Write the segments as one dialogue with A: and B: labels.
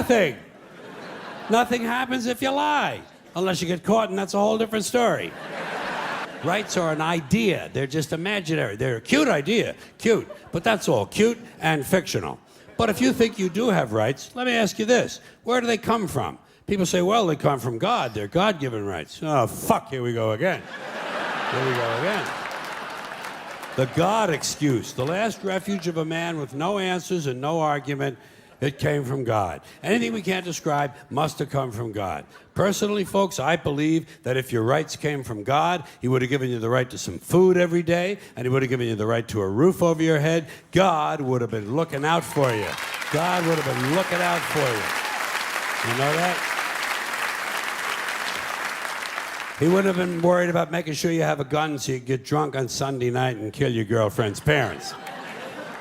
A: Nothing. Nothing happens if you lie. Unless you get caught, and that's a whole different story. Rights are an idea. They're just imaginary. They're a cute idea. Cute. But that's all. Cute and fictional. But if you think you do have rights, let me ask you this. Where do they come from? People say, well, they come from God. They're God-given rights. Oh, fuck, here we go again. Here we go again. The God excuse. The last refuge of a man with no answers and no argument. It came from God. Anything we can't describe must have come from God. Personally, folks, I believe that if your rights came from God, He would have given you the right to some food every day, and He would have given you the right to a roof over your head. God would have been looking out for you. God would have been looking out for you. You know that? He wouldn't have been worried about making sure you have a gun so you can get drunk on Sunday night and kill your girlfriend's parents.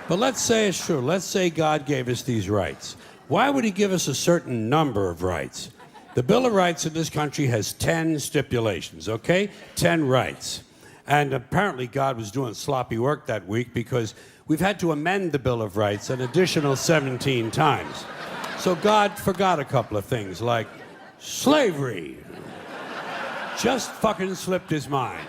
A: But let's say it's true. Let's say God gave us these rights. Why would He give us a certain number of rights? The Bill of Rights in this country has 10 stipulations, okay? 10 rights. And apparently God was doing sloppy work that week because we've had to amend the Bill of Rights an additional 17 times. So God forgot a couple of things like slavery. Just fucking slipped His mind.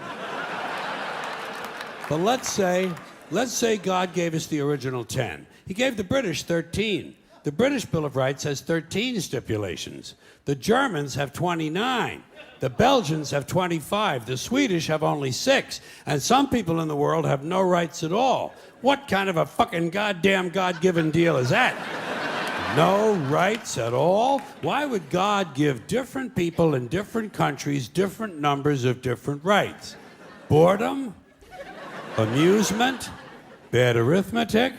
A: But let's say God gave us the original 10. He gave the British 13. The British Bill of Rights has 13 stipulations. The Germans have 29. The Belgians have 25. The Swedish have only 6. And some people in the world have no rights at all. What kind of a fucking goddamn God-given deal is that? No rights at all? Why would God give different people in different countries different numbers of different rights? Boredom? Amusement? Bad arithmetic?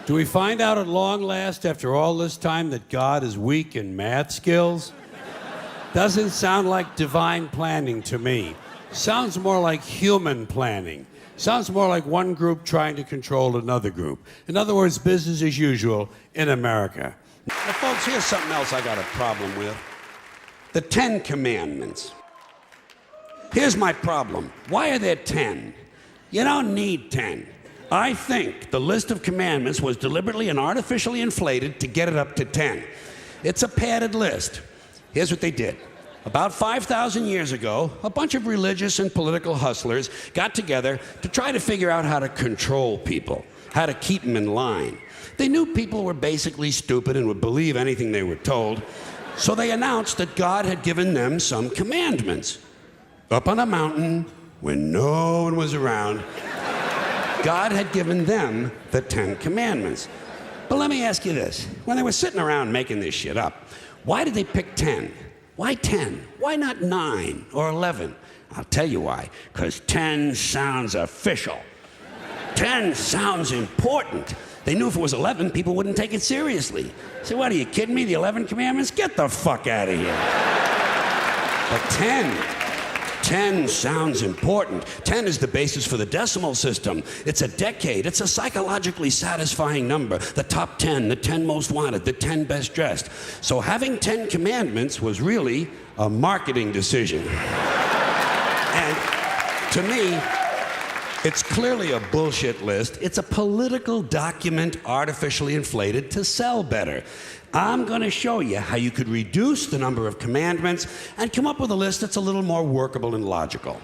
A: Do we find out at long last, after all this time, that God is weak in math skills? Doesn't sound like divine planning to me. Sounds more like human planning. Sounds more like one group trying to control another group. In other words, business as usual in America. Now, folks, here's something else I got a problem with. The 10 Commandments. Here's my problem. Why are there 10? You don't need 10. I think the list of commandments was deliberately and artificially inflated to get it up to 10. It's a padded list. Here's what they did. About 5,000 years ago, a bunch of religious and political hustlers got together to try to figure out how to control people, how to keep them in line. They knew people were basically stupid and would believe anything they were told, so they announced that God had given them some commandments. Up on a mountain, when no one was around, God had given them the 10 Commandments. But let me ask you this. When they were sitting around making this shit up, why did they pick 10? Why 10? Why not 9 or 11? I'll tell you why. Because 10 sounds official. 10 sounds important. They knew if it was 11, people wouldn't take it seriously. Say, what, are you kidding me? The 11 Commandments? Get the fuck out of here. But 10 sounds important. 10 is the basis for the decimal system. It's a decade. It's a psychologically satisfying number. The top 10, the 10 most wanted, the 10 best dressed. So having 10 commandments was really a marketing decision. And to me, it's clearly a bullshit list. It's a political document artificially inflated to sell better. I'm going to show you how you could reduce the number of commandments and come up with a list that's a little more workable and logical.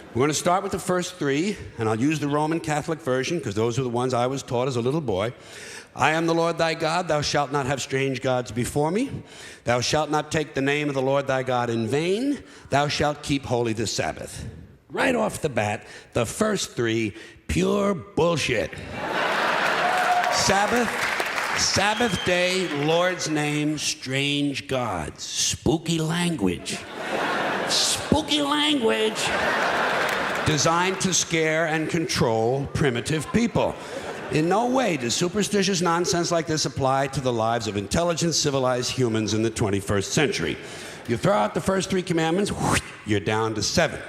A: We're going to start with the first 3, and I'll use the Roman Catholic version because those are the ones I was taught as a little boy. I am the Lord thy God. Thou shalt not have strange gods before me. Thou shalt not take the name of the Lord thy God in vain. Thou shalt keep holy the Sabbath. Right off the bat, the first 3, pure bullshit. Sabbath day, Lord's name, strange gods. Spooky language. Spooky language. Designed to scare and control primitive people. In no way does superstitious nonsense like this apply to the lives of intelligent, civilized humans in the 21st century. You throw out the first 3 commandments, you're down to 7.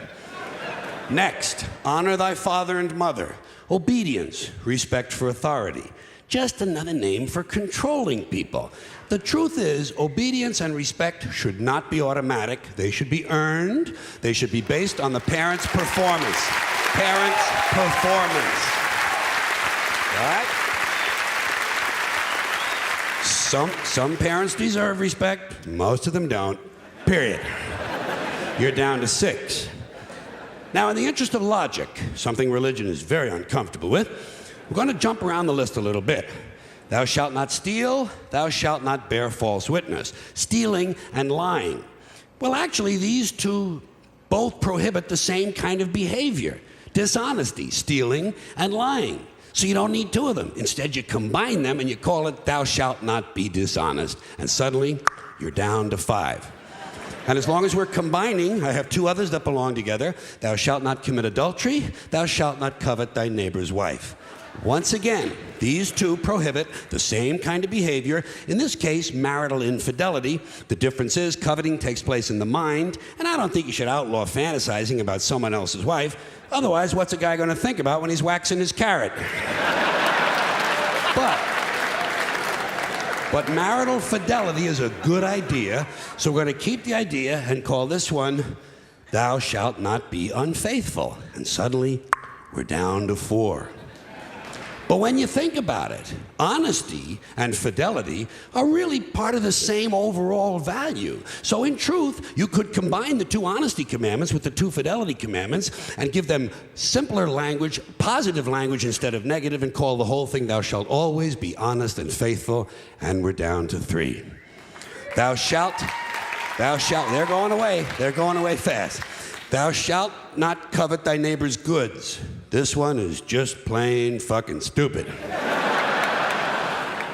A: Next, honor thy father and mother. Obedience, respect for authority. Just another name for controlling people. The truth is, obedience and respect should not be automatic. They should be earned. They should be based on the parent's performance. Parent's performance. All right? Some parents deserve respect, most of them don't. Period. You're down to 6. Now, in the interest of logic, something religion is very uncomfortable with, we're going to jump around the list a little bit. Thou shalt not steal, thou shalt not bear false witness. Stealing and lying. Well, actually, these two both prohibit the same kind of behavior. Dishonesty, stealing, and lying. So you don't need 2 of them. Instead, you combine them and you call it thou shalt not be dishonest. And suddenly, you're down to 5. And as long as we're combining, I have 2 others that belong together. Thou shalt not commit adultery, thou shalt not covet thy neighbor's wife. Once again, these 2 prohibit the same kind of behavior, in this case, marital infidelity. The difference is coveting takes place in the mind, and I don't think you should outlaw fantasizing about someone else's wife. Otherwise, what's a guy going to think about when he's waxing his carrot? But marital fidelity is a good idea, so we're going to keep the idea and call this one, thou shalt not be unfaithful. And suddenly, we're down to 4. But when you think about it, honesty and fidelity are really part of the same overall value. So in truth, you could combine the 2 honesty commandments with the 2 fidelity commandments and give them simpler language, positive language instead of negative, and call the whole thing, thou shalt always be honest and faithful, and we're down to 3. Thou shalt, they're going away fast. Thou shalt not covet thy neighbor's goods. This one is just plain fucking stupid.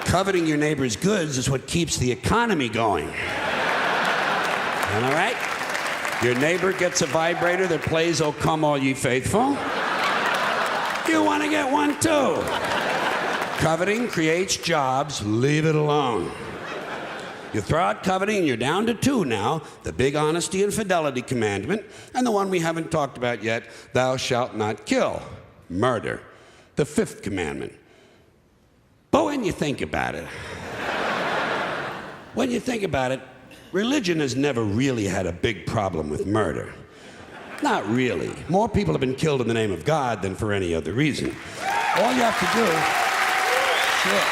A: Coveting your neighbor's goods is what keeps the economy going. Am I right? Your neighbor gets a vibrator that plays "O Come All Ye Faithful." You want to get one too. Coveting creates jobs. Leave it alone. You throw out coveting and you're down to 2 now, the big honesty and fidelity commandment, and the one we haven't talked about yet, thou shalt not kill, murder, the 5th commandment. But when you think about it, religion has never really had a big problem with murder. Not really. More people have been killed in the name of God than for any other reason. All you have to do... Sure.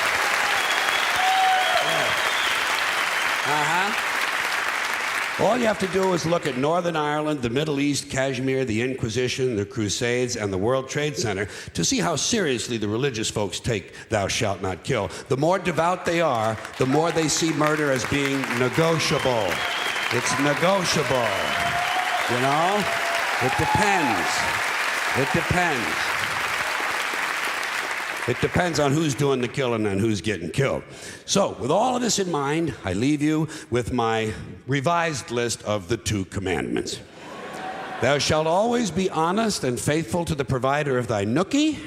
A: All you have to do is look at Northern Ireland, the Middle East, Kashmir, the Inquisition, the Crusades, and the World Trade Center to see how seriously the religious folks take thou shalt not kill. The more devout they are, the more they see murder as being negotiable. It's negotiable. You know? It depends. It depends. It depends on who's doing the killing and who's getting killed. So, with all of this in mind, I leave you with my revised list of the 2 commandments. Thou shalt always be honest and faithful to the provider of thy nookie.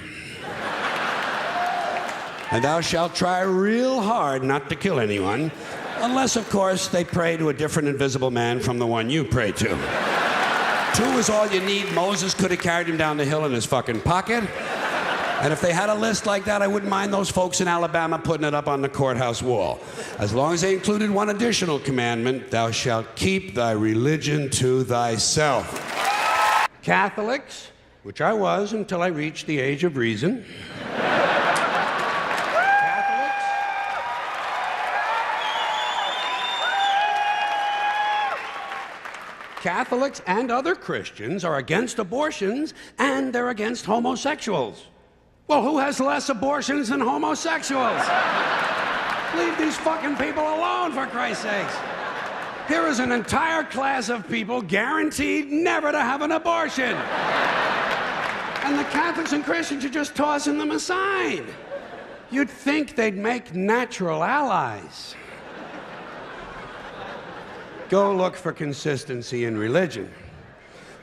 A: And thou shalt try real hard not to kill anyone, unless, of course, they pray to a different invisible man from the one you pray to. 2 is all you need. Moses could have carried him down the hill in his fucking pocket. And if they had a list like that, I wouldn't mind those folks in Alabama putting it up on the courthouse wall. As long as they included one additional commandment, thou shalt keep thy religion to thyself. Catholics, which I was until I reached the age of reason. Catholics and other Christians are against abortions, and they're against homosexuals. Well, who has less abortions than homosexuals? Leave these fucking people alone, for Christ's sakes. Here is an entire class of people guaranteed never to have an abortion. And the Catholics and Christians are just tossing them aside. You'd think they'd make natural allies. Go look for consistency in religion.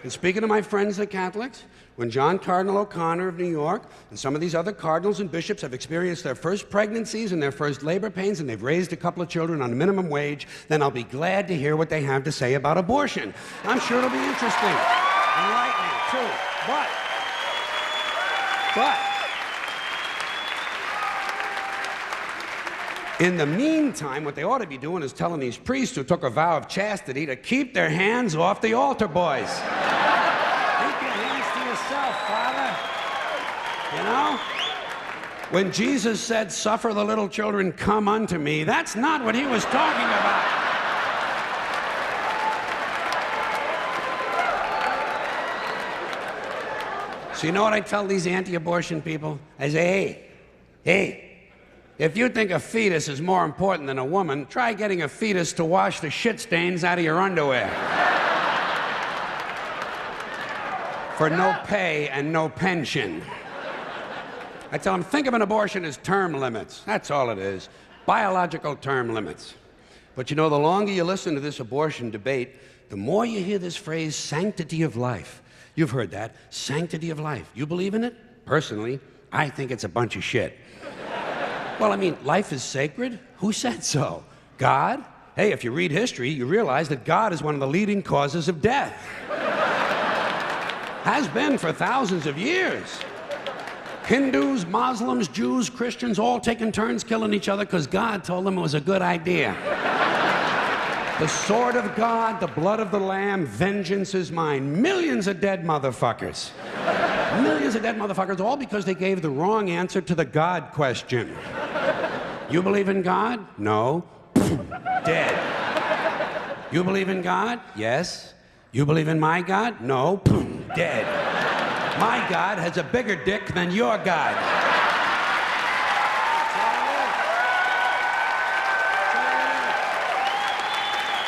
A: And speaking of my friends, the Catholics, when John Cardinal O'Connor of New York and some of these other cardinals and bishops have experienced their first pregnancies and their first labor pains and they've raised a couple of children on minimum wage, then I'll be glad to hear what they have to say about abortion. I'm sure it'll be interesting. Enlightening, too. But, in the meantime, what they ought to be doing is telling these priests who took a vow of chastity to keep their hands off the altar boys. Keep your hands to yourself, Father. You know? When Jesus said, "Suffer the little children, come unto me," that's not what he was talking about. So you know what I tell these anti-abortion people? I say, hey, if you think a fetus is more important than a woman, try getting a fetus to wash the shit stains out of your underwear. For no pay and no pension. I tell them, think of an abortion as term limits. That's all it is. Biological term limits. But you know, the longer you listen to this abortion debate, the more you hear this phrase, sanctity of life. You've heard that, sanctity of life. You believe in it? Personally, I think it's a bunch of shit. Well, I mean, life is sacred? Who said so? God? Hey, if you read history, you realize that God is one of the leading causes of death. Has been for thousands of years. Hindus, Muslims, Jews, Christians, all taking turns killing each other because God told them it was a good idea. The sword of God, the blood of the Lamb, vengeance is mine. Millions of dead motherfuckers. Millions of dead motherfuckers, all because they gave the wrong answer to the God question. You believe in God? No. Dead. You believe in God? Yes. You believe in my God? No. Dead. My God has a bigger dick than your God.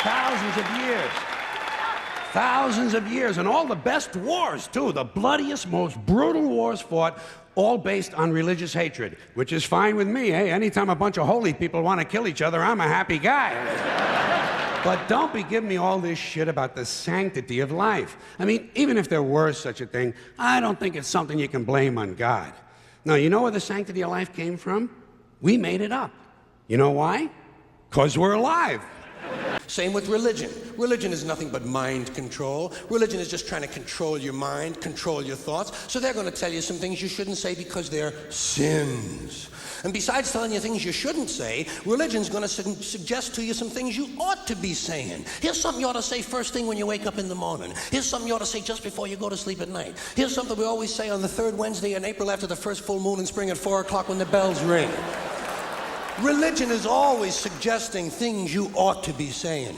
A: Thousands of years. Thousands of years, and all the best wars, too. The bloodiest, most brutal wars fought, all based on religious hatred, which is fine with me. Hey, anytime a bunch of holy people want to kill each other, I'm a happy guy. But don't be giving me all this shit about the sanctity of life. I mean, even if there were such a thing, I don't think it's something you can blame on God. Now, you know where the sanctity of life came from? We made it up. You know why? 'Cause we're alive.
B: Same with religion. Religion is nothing but mind control. Religion is just trying to control your mind, control your thoughts. So they're going to tell you some things you shouldn't say because they're sins. And besides telling you things you shouldn't say, religion's going to suggest to you some things you ought to be saying. Here's something you ought to say first thing when you wake up in the morning. Here's something you ought to say just before you go to sleep at night. Here's something we always say on the third Wednesday in April after the first full moon in spring at 4 o'clock when the bells ring. Religion is always suggesting things you ought to be saying.